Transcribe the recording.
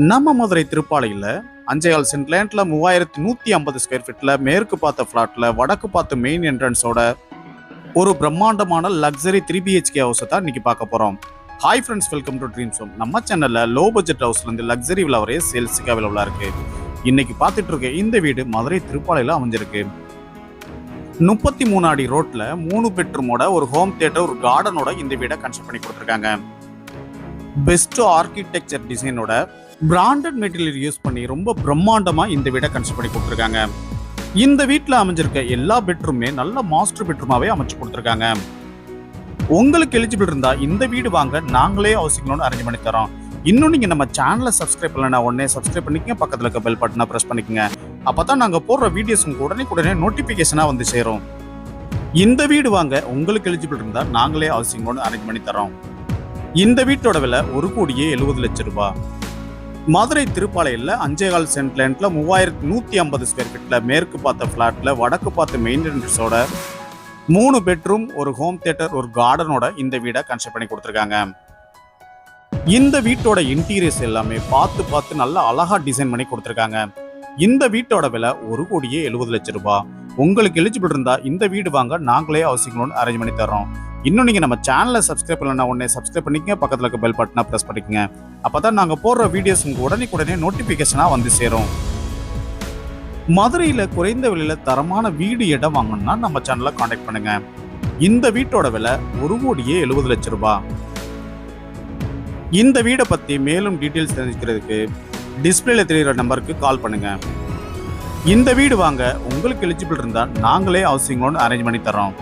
நம்ம Madurai திருப்பாலையில் 5.5 send லேண்ட்ல 3150 square ஃபீட்ல மேற்கு பார்த்த ஃபிளாட்ல வடக்கு பார்த்த மெயின் என்ட்ரன்ஸோட ஒரு பிரம்மாண்டமான லக்ஸரி 3 BHK ஹவுஸை தான் இன்னைக்கு பார்க்க போறோம். Hi friends, welcome to dreams home. நம்ம சேனல்ல லோ பட்ஜெட் ஹவுஸ்ல இருந்து லக்ஸரி விலை வரைய சேல்ஸுக்கு அவைலபிளா இருக்கு. இன்னைக்கு பார்த்துட்டு இருக்க இந்த வீடு மதுரை திருப்பாலையில் அமைஞ்சிருக்கு. 33 அடி ரோட்ல 3 பெட்ரூமோட ஒரு ஹோம் தியேட்டர், ஒரு கார்டனோட இந்த வீடை கன்ஸ்ட்ரக்ட் பண்ணி கொடுத்துருக்காங்க. பெஸ்ட் ஆர்கிடெக்சர் டிசைனோட பிராண்டட் மெட்டீரியல் யூஸ் பண்ணி ரொம்ப பிரம்மாண்டமா இந்த வீடை கன்ஸ்ட்ரக்ட் பண்ணி கொடுத்துருக்காங்க. இந்த வீட்டில் அமைஞ்சிருக்க எல்லா பெட்ரூமே நல்ல மாஸ்டர் பெட்ரூமாவே அமைச்சு கொடுத்துருக்காங்க. உங்களுக்கு எலிஜிபிள் இருந்தா இந்த வீடு வாங்க நாங்களே ஹவுசிங் லோன் அரேஞ்ச் பண்ணி தரோம். இன்னும் நீங்க நம்ம சேனலை சப்ஸ்கிரைப் பண்ணலன்னா உடனே சப்ஸ்கிரைப் பண்ணிக்கங்க, பக்கத்துல இருக்க பெல் பட்டனை பிரஸ் பண்ணிக்கங்க. அப்பதான் நாங்க போடுற வீடியோஸ் உடனே நோட்டிபிகேஷனா வந்து சேரும். இந்த வீடு வாங்க உங்களுக்கு எலிஜிபிள் இருந்தா நாங்களே ஹவுசிங் லோன் அரேஞ்ச் பண்ணி தரோம். இந்த வீட்டோட விலை 1,70,00,000 ரூபாய். மதுரை திருப்பாலையில் 5.25 சென்ட் லேண்ட்ல 3150 ஸ்கொயர் ஃபீட்ல மேற்கு பார்த்த ஃபிளாட்ல வடக்கு பார்த்த மெயின் என்ட்ரன்ஸோட 3 பெட்ரூம், ஒரு ஹோம் தியேட்டர், ஒரு கார்டனோட இந்த வீடை கன்ஸ்ட்ரக்ட் பண்ணி கொடுத்துருக்காங்க. இந்த வீட்டோட இன்டீரியர்ஸ் எல்லாமே பார்த்து நல்லா அழகா டிசைன் பண்ணி கொடுத்துருக்காங்க. இந்த வீட்டோட விலை 1,70,00,000 ரூபாய். உங்களுக்கு எலிஜிபிள் இருந்தா இந்த வீடு வாங்க நாங்களே ஹவுசிங் லோன் அரேஞ்ச் பண்ணி தரோம். இன்னும் நீங்க நம்ம சேனலை சப்ஸ்கிரைப் பண்ணலன்னா உடனே சப்ஸ்கிரைப் பண்ணிக்கங்க, பக்கத்துல இருக்க பெல் பட்டனை பிரஸ் பண்ணிக்கங்க. அப்பதான் நாங்க போடுற வீடியோஸ் உடனே நோட்டிபிகேஷனா வந்து சேரும். மதுரையில குறைந்த விலையில தரமான வீடு இடம் வாங்கணும்னா நம்ம சேனலை கான்டாக்ட் பண்ணுங்க. இந்த வீட்டோட விலை 1,70,00,000 ரூபாய். இந்த வீடை பத்தி மேலும் டீட்டெயில்ஸ் தெரிஞ்சுக்கிறதுக்கு டிஸ்பிளேல தெரியுற நம்பருக்கு கால் பண்ணுங்க. இந்த வீடு வாங்க உங்களுக்கு எலிஜிபிள் இருந்தா நாங்களே ஹவுசிங் லோன் அரேஞ்ச் பண்ணி தரோம்.